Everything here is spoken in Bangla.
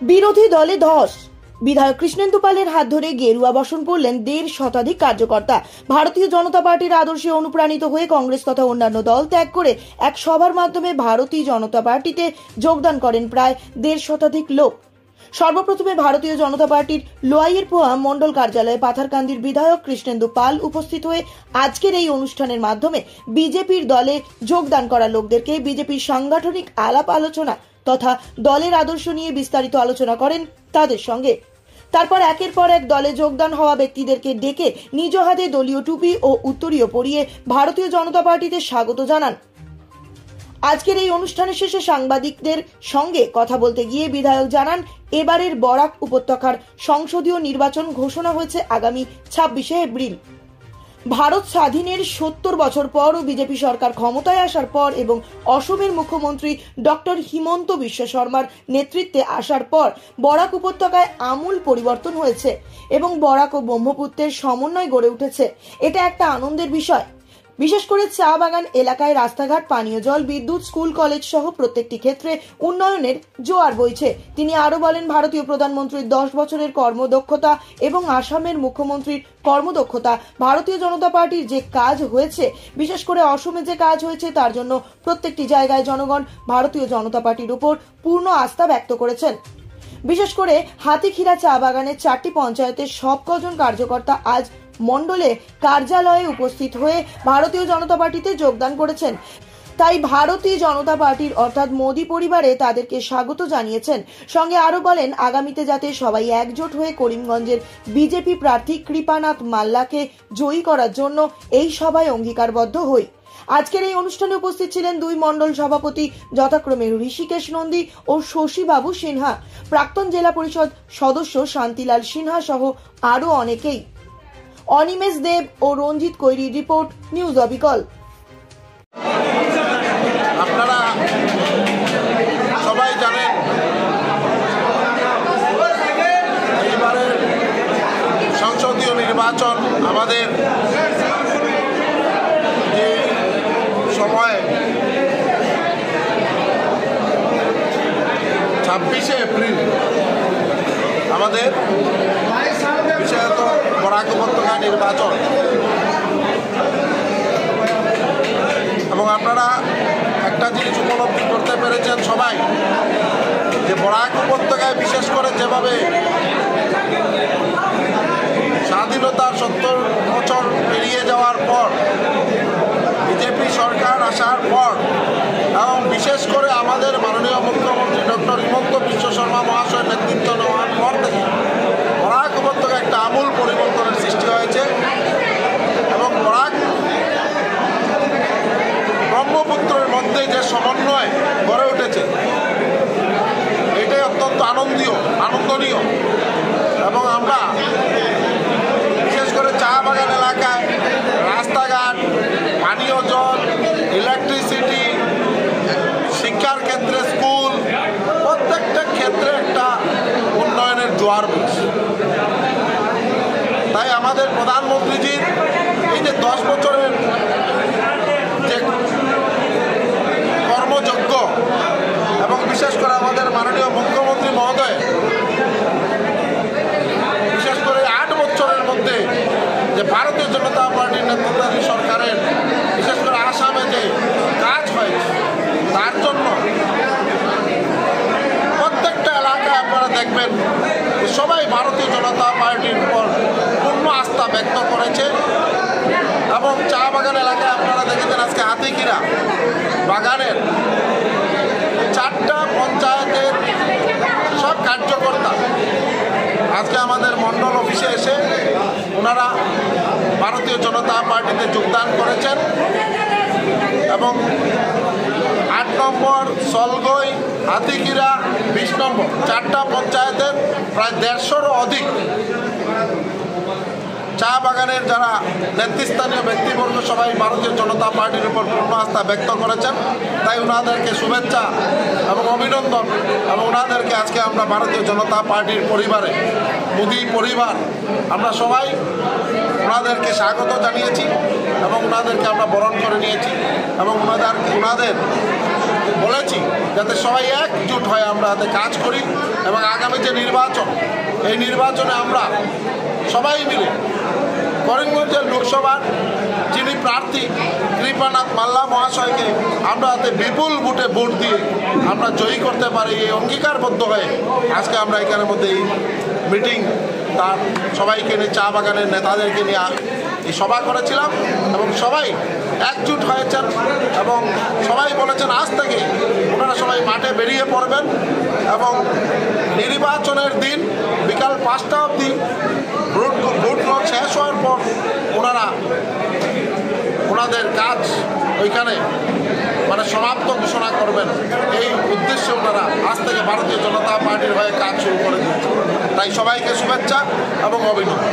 বিরোধী দলে ধস। বিধায়ক কৃষ্ণেন্দু পালের হাত ধরে গেরুয়া বসন করলেন 1.5 শতাধিক কার্যকর্তা। ভারতীয় জনতা পার্টির আদর্শে অনুপ্রাণিত হয়ে কংগ্রেস তথা অন্যান্য দল ত্যাগ করে এক সভার মাধ্যমে ভারতীয় জনতা পার্টিতে যোগদান করেন প্রায় 1.5 শতাধিক লোক। সর্বপ্রথমে ভারতীয় জনতা পার্টির লোয়াইয়ের পোয়া মন্ডল কার্যালয়ে পাথারকান্দির বিধায়ক কৃষ্ণেন্দু পাল উপস্থিত হয়ে আজকের এই অনুষ্ঠানের মাধ্যমে বিজেপির দলে যোগদান করা লোকদেরকে বিজেপির সাংগঠনিক আলাপ আলোচনা তথা দলের আদর্শ নিয়ে বিস্তারিত আলোচনা করেন তাদের সঙ্গে। তারপর একের পর এক দলে যোগদান হওয়া ব্যক্তিদেরকে ডেকে নিজ হাতে দলীয় টুপি ও উত্তরীয় পরিয়ে ভারতীয় জনতা পার্টিতে স্বাগত জানান। আজকের এই অনুষ্ঠানের শেষে সাংবাদিকদের সঙ্গে কথা বলতে গিয়ে বিধায়ক জানান, এবারের বরাক উপত্যকার সংসদীয় নির্বাচন ঘোষণা হয়েছে আগামী 26শে এপ্রিল। ভারত স্বাধীনের 70 বছর পর ও বিজেপি সরকার ক্ষমতায় আসার পর এবং অসমের মুখ্যমন্ত্রী ডক্টর হিমন্ত বিশ্ব শর্মার নেতৃত্বে আসার পর বরাক উপত্যকায় আমূল পরিবর্তন হয়েছে এবং বরাক ও ব্রহ্মপুত্রের সমন্বয় গড়ে উঠেছে। এটা একটা আনন্দের বিষয়। বিশেষ করে চা বাগান এলাকায় রাস্তাঘাট, পানীয় জল, বিদ্যুৎ, স্কুল, কলেজ সহ প্রত্যেকটি ক্ষেত্রে উন্নয়নের জোয়ার বইছে। তিনি আরো বলেন, ভারতীয় প্রধানমন্ত্রীর 10 বছরের কর্মদক্ষতা এবং আসামের মুখ্যমন্ত্রীর কর্মদক্ষতা, ভারতীয় জনতা পার্টির যে কাজ হয়েছে, বিশেষ করে অসমে যে কাজ হয়েছে, তার জন্য প্রত্যেকটি জায়গায় জনগণ ভারতীয় জনতা পার্টির উপর পূর্ণ আস্থা ব্যক্ত করেছেন। বিশেষ করে হাতিখিরা চা বাগানের 4টি পঞ্চায়েতের সব কজন কার্যকর্তা আজ মন্ডলে কার্যালয়ে উপস্থিত হয়ে ভারতীয় জনতা পার্টিতে যোগদান করেছেন। তাই ভারতীয় জনতা পার্টির অর্থাৎ মোদী পরিবারে তাদেরকে স্বাগত জানিয়েছেন। সঙ্গে আরো বলেন, আগামীতে যাতে সবাই একজোট হয়ে করিমগঞ্জের বিজেপি প্রার্থী কৃপানাথ মাল্লাকে জয়ী করার জন্য এই সভায় অঙ্গীকারবদ্ধ হই। আজকের এই অনুষ্ঠানে উপস্থিত ছিলেন 2 মন্ডল সভাপতি যথাক্রমে ঋষিকেশ নন্দী ও শশীবাবু সিনহা, প্রাক্তন জেলা পরিষদ সদস্য শান্তিলাল সিনহা সহ আরো অনেকেই। অনিমেষ দেব ও রঞ্জিত কৈরি, রিপোর্ট নিউজ অবিকল। আপনারা সবাই জানেন, এইবারের সংসদীয় নির্বাচন আমাদের যে সময় 26শে এপ্রিল আমাদের বিশেষত বরাক উপত্যকা নির্বাচন, এবং আপনারা একটা জিনিস উপলব্ধি করতে পেরেছেন সবাই যে বরাক উপত্যকায় বিশেষ করে যেভাবে স্বাধীনতার 70 বছর পেরিয়ে যাওয়ার পর বিজেপি সরকার আসার পর এবং বিশেষ করে আমাদের মাননীয় মুখ্যমন্ত্রী ডক্টর হিমন্ত বিশ্ব শর্মা মহাশয়ের নেতৃত্ব নেওয়ার পর থেকে বরাক উপত্যকায় একটা আমূল পরিবর্তনের সৃষ্টি হয়েছে এবং বরাক ব্রহ্মপুত্রের মধ্যে যে সমন্বয় গড়ে উঠেছে এটাই অত্যন্ত আনন্দনীয়। এবং আমরা বিশেষ করে চা বাগান এলাকায় রাস্তাঘাট, পানীয় জল, ইলেকট্রিসিটি, শিক্ষার ক্ষেত্রে স্কুল, প্রত্যেকটা ক্ষেত্রে একটা উন্নয়নের জোয়ার বইছে। তাই আমাদের প্রধানমন্ত্রীজির এই যে 10 বছরের যে কর্মযজ্ঞ এবং বিশেষ করে আমাদের মাননীয় মুখ্যমন্ত্রী মহোদয় বিশেষ করে 8 বছরের মধ্যে যে ভারতীয় জনতা পার্টির নেতৃত্বাধীন সরকারের বিশেষ করে আসামে যে কাজ হয়েছে, তার জন্য প্রত্যেকটা এলাকায় আপনারা দেখবেন সবাই ভারতীয় জনতা পার্টির উপর পূর্ণ আস্থা ব্যক্ত করেছে। এবং চা বাগান এলাকায় আপনারা দেখেছেন আজকে হাতিখিরা বাগানের 4টা পঞ্চায়েতের সব কার্যকর্তা আজকে আমাদের মন্ডল অফিসে এসে ওনারা ভারতীয় জনতা পার্টিতে যোগদান করেছেন এবং 8 নম্বর সলগই, হাতিখিরা, 20 নম্বর 4টা পঞ্চায়েতের প্রায় 150-রও অধিক চা বাগানের যারা নেতৃস্থানীয় ব্যক্তিবর্গ সবাই ভারতীয় জনতা পার্টির উপর পূর্ণ আস্থা ব্যক্ত করেছেন। তাই ওনাদেরকে শুভেচ্ছা এবং অভিনন্দন, এবং ওনাদেরকে আজকে আমরা ভারতীয় জনতা পার্টির পরিবারে, মোদী পরিবার, আমরা সবাই ওনাদেরকে স্বাগত জানিয়েছি এবং ওনাদেরকে আমরা বরণ করে নিয়েছি এবং ওনাদের বলেছি যাতে সবাই একজুট হয়ে আমরা যাতে কাজ করি এবং আগামী যে নির্বাচন, এই নির্বাচনে আমরা সবাই মিলে করিমগঞ্জের লোকসভার যিনি প্রার্থী কৃপানাথ মাল্লা মহাশয়কে আমরা যাতে বিপুল ভোট দিয়ে আমরা জয়ী করতে পারি, এই অঙ্গীকারবদ্ধ হয়ে আজকে আমরা এখানের মধ্যে এই মিটিং তার সবাইকে নিয়ে চা বাগানের নেতাদেরকে নিয়ে এই সভা করেছিলাম এবং সবাই একজুট হয়েছেন এবং সবাই বলেছেন আজ থেকে ওনারা সবাই মাঠে বেরিয়ে পড়বেন এবং নির্বাচনের দিন বিকাল 5টা অবধি ভোট শেষ হওয়ার পর ওনাদের কাজ ওইখানে সমাপ্ত ঘোষণা করবেন। এই উদ্দেশ্যে ওনারা আজ থেকে ভারতীয় জনতা পার্টির হয়ে কাজ শুরু করে দিচ্ছে। তাই সবাইকে শুভেচ্ছা এবং অভিনন্দন।